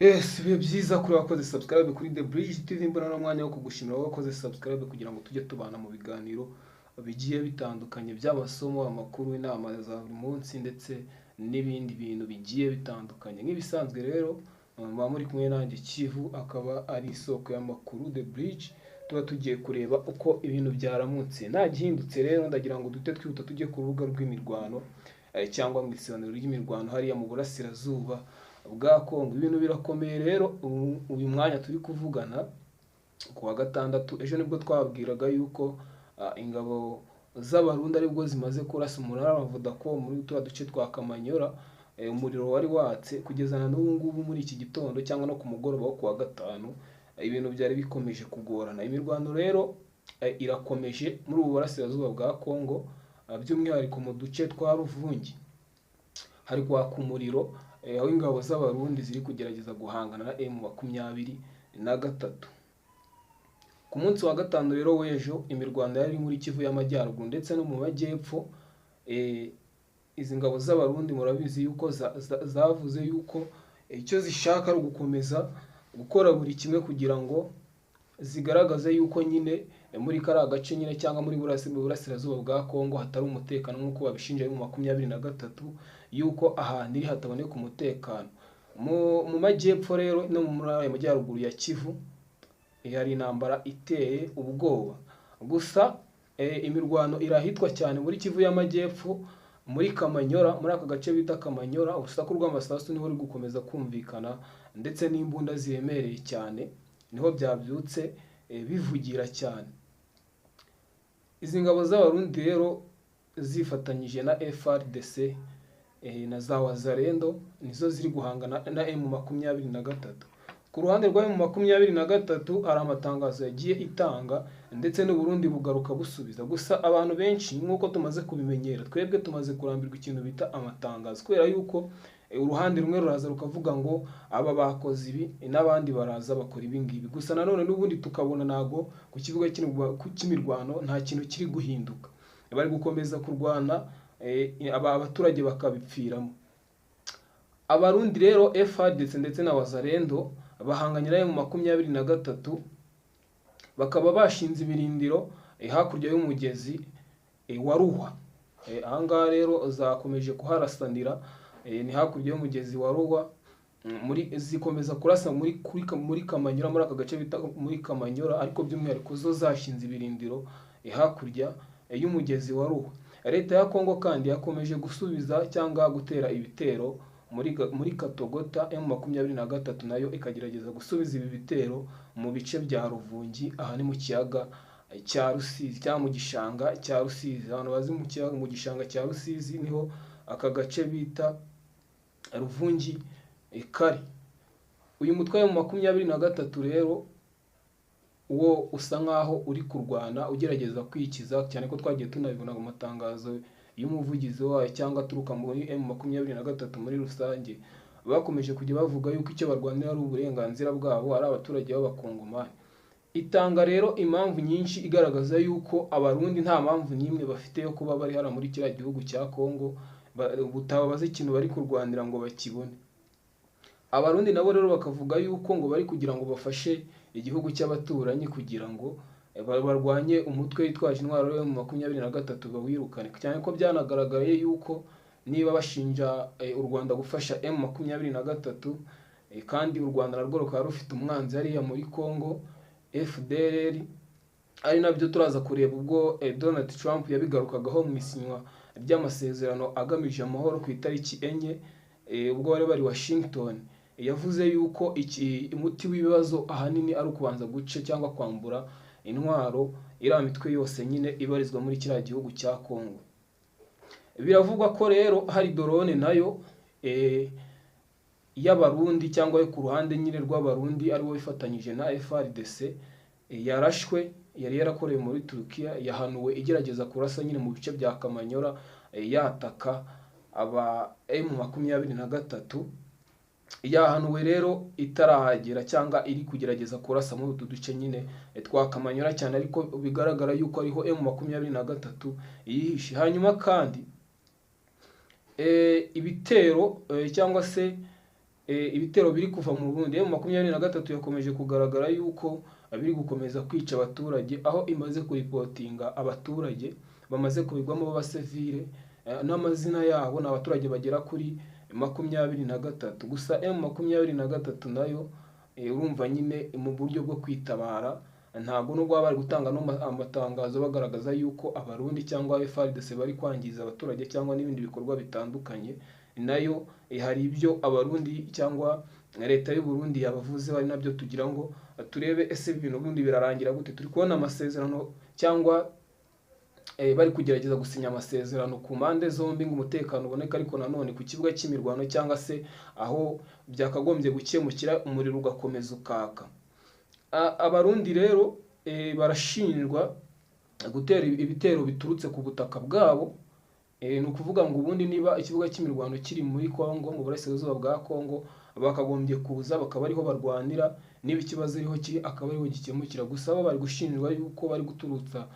Bibe byiza kuri wakoze subscribe kuri The Bridge TV, mbona n'umwanya wo kugushimira wakoze subscribe kugira ngo tujye tubana mu biganiro bigiye bitandukanye by'amasomo, amakuru, inama za buri munsi ndetse n'ibindi bintu bigiye bitandukanye. Nk'ibisanzwe rero muba muri kumwe nanjye Kivu, akaba ari isoko y'amakuru The Bridge. Tuba tugiye kureba uko ibintu byaramutse nta gihindutse. Rero ndagira ngo dute twihuta tujye ku rubuga rw'imirwano cyangwa mu isanzwe ry'imirwano hariya mu burasirazuba bwa Kongo. Ibintu birakomeye rero. Uyu mwanya turi kuvugana ku wa gatandatu, ejo nibwo twabwiraga yuko ingabo z'abarundi aribwo zimaze kurasa umunara wa Vodacom muri tuba duce twa Kamanyora. Umuriro wari watse kugeza na n'ubu ngubu muri iki gitondo cyangwa no ku mugoroba wo ku wa gatanu. Ibintu byari bikomeje kugorana. Imirwano rero irakomeje muri ubu burasirazuba bwa Kongo, by'umwihariko mu duce twa Ruvungi hari kwaka umuriro, aho ingabo z'abarundi ziri kugerageza guhangana na M23. Ku munsi wa gatanu rero w'ejo imirwano yari muri Kivu y'Amajyaruguru ndetse no mu Majyepfo. Izi ngabo z'abarundi murabizi yuko zavuze yuko icyo zishaka ari ugukomeza gukora buri kimwe kugira ngo zigaragaze yuko nyine muri kariya gace nyine cyangwa muri burasirazuba bwa Kongo hatari umutekano nk'uko babishinja M23, yuko ahantu iri hataboneka umutekano. Mu Majyepfo rero no mu Majyaruguru ya Kivu hari intambara iteye ubwoba. Gusa imirwano irahitwa cyane muri Kivu y'Amajyepfo, muri Kamanyora, muri aka gace bita Kamanyora. Urusaku rw'amasasu niho ruri gukomeza kumvikana ndetse n'imbunda ziremereye cyane niho byabyutse bivugira cyane. Izi ngabo z'abarundi rero zifatanyije na FARDC na za Wazalendo nizo ziri guhangana na M23. Ku ruhande rwa M23 hari amatangazo yagiye itanga ndetse n'u Burundi bugaruka busubiza. Gusa abantu benshi nk'uko tumaze kubimenyera, twebwe tumaze kurambirwa ikintu bita amatangazo, kubera yuko uruhande rumwe ruraza rukavuga ngo aba bakoze ibi n'abandi baraza bakora ibi ngibi. Gusa nanone n'ubundi tukabona nago ku kibuga cy'imirwano nta kintu kiri guhinduka. Bari gukomeza kurwana, abaturage bakabipfiramo. Abarundi rero FARDC ndetse na Wazalendo bahanganye na M23, bakaba bashinze ibirindiro hakurya y'umugezi wa Ruhwa. Ahangaha rero zakomeje kuharasanira, ni hakurya y'umugezi wa Ruhwa, zikomeza kurasa muri Kamanyora, muri aka gace bita muri Kamanyora, ariko by'umwihariko zo zashinze ibirindiro hakurya y'umugezi wa Ruhwa. Leta ya Kongo kandi yakomeje gusubiza cyangwa gutera ibitero muri Katogota. M23 nayo ikagerageza gusubiza ibi bitero mu bice bya Ruvungi, aha ni mu kiyaga cya Rusizi cyangwa mu gishanga cya Rusizi. Abantu bazi mu gishanga cya Rusizi niho aka gace bita Ruvungi kari. Uyu mutwe wa M23 rero uwo usa nkaho uri kurwana ugerageza kwikiza, cyane ko twagiye tunabibona mu matangazo y'umuvugizi wayo cyangwa aturuka muri M23 muri rusange. Bakomeje kujya bavuga yuko icyo barwanira ari uburenganzira bwabo, ari abaturage b'abakongomani. Itanga rero impamvu nyinshi igaragaza yuko abarundi nta mpamvu n'imwe bafite yo kuba bari hara muri kiriya gihugu cya Kongo, butababaza ikintu bari kurwanira ngo bakibone. Abarundi nabo rero bakavuga yuko ngo bari kugira ngo bafashe igihugu cy'abaturanyi kugira ngo barwanye umutwe witwaje intwaro yo mu 23 bawirukane, cyane ko byanagaragaye yuko niba bashinja u Rwanda gufasha M23, kandi u Rwanda narwo rukaba rufite umwanzi hariya muri Kongo FDLR, ari nabyo turaza kureba ubwo Donald Trump yabigarukagaho mu isinywa ry'amasezerano agamije amahoro ku itariki 4, ubwo bari Washington. Yavuze yuko umuti w'ibibazo ahanini ari ukubanza guce cyangwa kwambura intwaro iriya mitwe yose nyine ibarizwa muri kiriya gihugu cya Kongo. Biravugwa ko rero hari drone nayo y'abarundi cyangwa yo ku ruhande nyine rw'abarundi ariwo ifatanyije na FARDC yarashwe, yari yarakorewe muri Turkiya, yahanuwe igerageza kurasa nyine mu bice bya Kamanyora, yataka aba M23. Yahanuwe rero itarahagera cyangwa iri kugerageza kurasa muri utu duce nyine twa Kamanyora cyane, ariko bigaragara yuko ariho M23 yihishe. Hanyuma kandi ibitero cyangwa se ibitero biri kuva mu Burundi. M23 yakomeje kugaragara yuko biri gukomeza kwica abaturage, aho imaze kuripotinga abaturage bamaze kubigwamo b'abasivile, n'amazina yabo ni abaturage bagera kuri 23. Gusa M23 nayo urumva nyine mu buryo bwo kwitabara, ntabwo nubwo bari gutanga amatangazo bagaragaza yuko abarundi cyangwa FARDC bari kwangiza abaturage cyangwa n'ibindi bikorwa bitandukanye, nayo hari ibyo abarundi cyangwa leta y'u Burundi yabavuze, bari nabyo tugira ngo turebe ese ibintu ubundi birarangira gute. Turi kubona amasezerano cyangwa bari kugerageza gusinya amasezerano ku mpande zombi ngo umutekano uboneka, ariko nanone ku kibuga cy'imirwano cyangwa se aho byakagombye gukemukira umuriro ugakomeza ukaka. Abarundi rero barashinjwa gutera ibitero biturutse ku butaka bwabo. Ni ukuvuga ngo ubundi niba ikibuga cy'imirwano kiri muri Kongo, mu burasirazuba bwa Kongo, bakagombye kuza bakaba ariho barwanira, niba ikibazo ariho kiri akaba ariho gikemukira. Gusa bo bari gushinjwa yuko bari guturutsa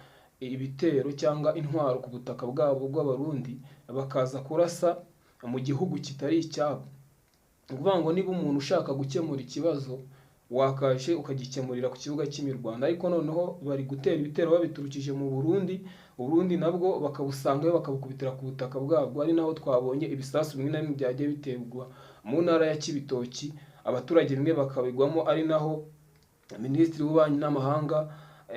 ibitero cyangwa intwaro ku butaka bwabo bw'abarundi, bakaza kurasa mu gihugu kitari icyabo. Ni ukuvuga ngo niba umuntu ushaka gukemura ikibazo wakaje ukagikemurira ku kibuga cy'imirwano, ariko noneho bari gutera ibitero babiturukije mu Burundi. Uburundi nabwo bakabusangayo bakabukubitira ku butaka bwabwo, ari naho twabonye ibisasu bimwe na bimwe byagiye biterwa mu ntara ya Kibitoki, abaturage bimwe bakabigwamo, ari naho Minisitiri w'Ububanyi n'Amahanga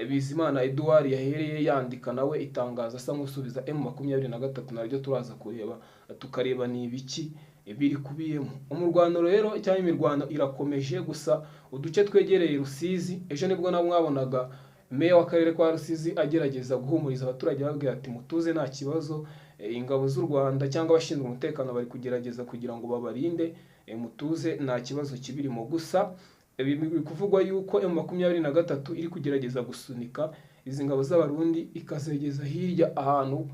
Bizimana Edouard yahereye yandika nawe itangazo asa nk'usubiza M23. naryo turaza kureba tukareba ni ibiki biri kubiyemo. Umurwano rero cyangwa imirwano irakomeje, gusa uduce twegereye Rusizi, ejo nibwo nabo mwabonaga meya w'akarere kwa Rusizi agerageza guhumuriza abaturage babwira ati mutuze nta kibazo, ingabo z'u Rwanda cyangwa abashinzwe umutekano bari kugerageza kugira ngo babarinde, mutuze nta kibazo kibirimo. Gusa biri kuvugwa yuko M23 iri kugerageza gusunika izi ngabo z'abarundi ikazegeza hirya ahantu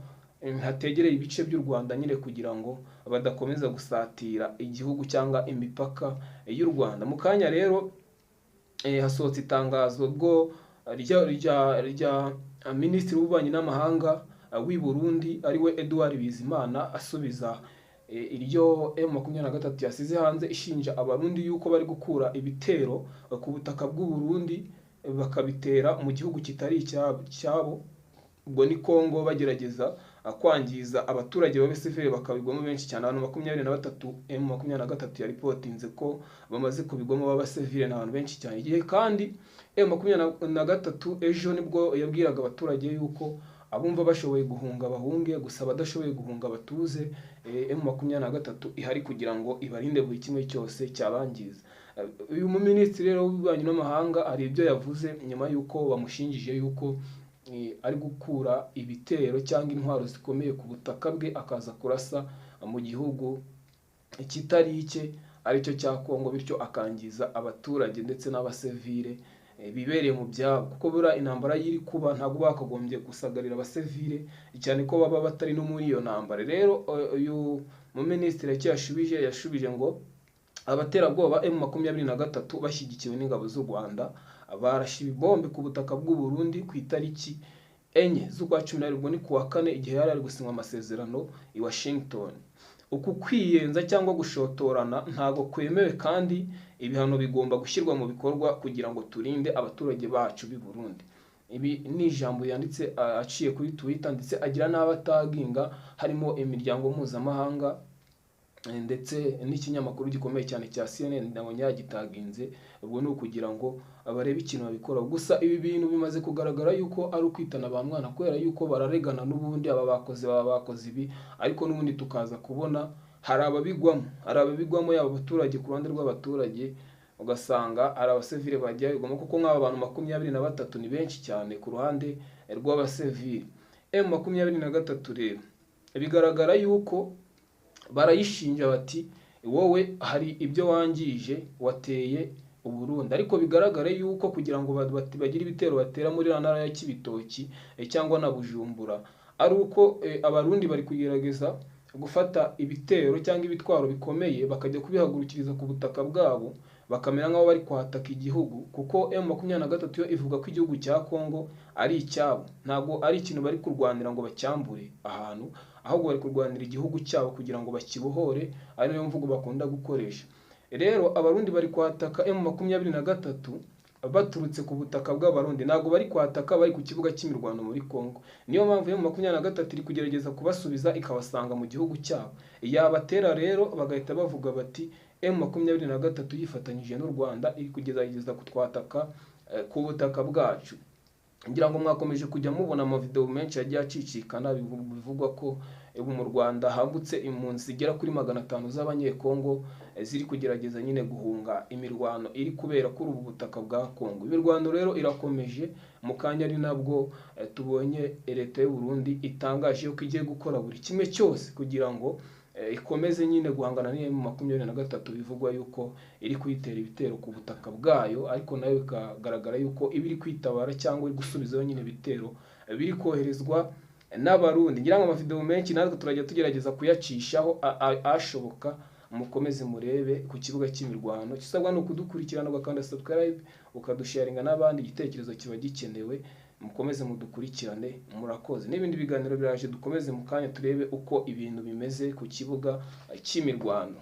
hategereye ibice by'u Rwanda nyine, kugira ngo badakomeza gusatira igihugu cyangwa imipaka y'u Rwanda. Mu kanya rero hasohotse itangazo bwo rya Minisitiri w'Ububanyi n'Amahanga w'i Burundi ariwe Edouard Bizimana asubiza iryo M23 yasize hanze, ishinja abarundi yuko bari gukura ibitero ku butaka bw'u Burundi bakabitera mu gihugu kitari icyabo, ubwo ni Kongo, bagerageza kwangiza abaturage b'abasivile bakabigwamo benshi cyane. Abantu 23 M23 yaripotinze ko bamaze kubigwamo b'abasivile n'abantu benshi cyane. Igihe kandi M23 ejo nibwo yabwiraga abaturage yuko abumva bashoboye guhunga bahunge, gusa badashoboye guhunga batuze. M23 ihari kugira ngo ibarinde buri kimwe cyose cyabangiza. Uyu Minisitiri rero w'Ububanyi n'Amahanga ari ibyo yavuze nyuma yuko bamushinjije yuko ari gukura ibitero cyangwa intwaro zikomeye ku butaka bwe akaza kurasa mu gihugu kitari icye aricyo cya Kongo, bityo akangiza abaturage ndetse n'abasivile bibereye mu byabo. Kuko bura intambara yiri kuba ntabwo bakagombye gusagarira abasivile, cyane ko baba batari no muri iyo ntambara. Rero uyu Minisitiri yashubije ngo abaterabwoba M23 bashyigikiwe n'ingabo z'u Rwanda barashiba ibombe ku butaka bw'u Burundi ku itariki 4 z'ukwa 10, ubwo ni kuwa 4, igihe yari ari gusinywa amasezerano i Washington. Uku kwiyenza cyangwa gushotorana ntago kwemewe, kandi ibihano bigomba gushyirwa mu bikorwa kugira ngo turinde abaturage bacu b'i Burundi. Ibi ni ijambo yanditse aciye kuri Twitter, ndetse agira n'abataginga harimo imiryango mpuzamahanga ndetse n'ikinyamakuru gikomeye cyane cya CNN nabo nyagitaginze. Ubwo ni ukugira ngo abarebe ikintu babikora. Gusa ibi bintu bimaze kugaragara yuko ari ukwitana ba mwana, kubera yuko bararegana n'ubundi aba bakoze ibi, ariko n'ubundi tukaza kubona hari ababigwamo yaba abaturage ku ruhande rw'abaturage, ugasanga ari abasivile bagiye bigwamo, kuko nk'aba bantu 23 ni benshi cyane ku ruhande rw'abasivile. M23 rero bigaragara yuko barayishinja bati wowe hari ibyo wangije wateye u Burundi, ariko bigaragara yuko kugira ngo bagire ibitero batera muri ntara ya Kibitoki cyangwa na Bujumbura, ari uko abarundi bari kugerageza gufata ibitero cyangwa ibitwaro bikomeye bakajya kubihagurukiriza ku butaka bwabo, bakamera nk'aho bari kwataka igihugu. Kuko M23 yo ivuga ko igihugu cya Kongo ari icyabo, ntabwo ari ikintu bari kurwanira ngo bacyambure ahantu, ahubwo bari kurwanira igihugu cyabo kugira ngo bakibohore, ari nayo mvugo bakunda gukoresha. rero abarundi bari kwataka M23 baturutse ku butaka bw'abarundi, ntabwo bari kwataka bari ku kibuga cy'imirwano muri Kongo. Niyo mpamvu M23 iri kugerageza kubasubiza ikabasanga mu gihugu cyabo. Yabatera rero bagahita bavuga bati M23 yifatanyije n'u Rwanda iri kugerageza kutwataka ku butaka bwacu. Ngira ngo mwakomeje kujya mubona amavideo menshi yagiye acicikana bivugwa ko mu Rwanda hambutse impunzi zigera kuri 500 z'abanyekongo ziri kugerageza nyine guhunga imirwano iri kubera kuri ubu butaka bwa Kongo. Imirwano rero irakomeje, mu kanya ari nabwo tubonye leta y'u Burundi itangaje ko igiye gukora buri kimwe cyose kugira ngo ikomeze nyine guhangana M23 bivugwa yuko iri kuyitera ibitero ku butaka bwayo, ariko nayo bikagaragara yuko ibiri kwitabara cyangwa iri gusubizayo nyine ibitero biri koherezwa n'abarundi. Ngira ngo amavideo menshi natwe turajya tugerageza kuyacishaho ashoboka. Mukomeze murebe ku kibuga cy'imirwano. Kisabwa no kudukurikirana ugakanda subscribe ukadusharinga n'abandi, igitekerezo kiba gikenewe. Mukomeze mudukurikirane, murakoze. N'ibindi biganiro biraje dukomeze mu kanya turebe uko ibintu bimeze ku kibuga cy'imirwano.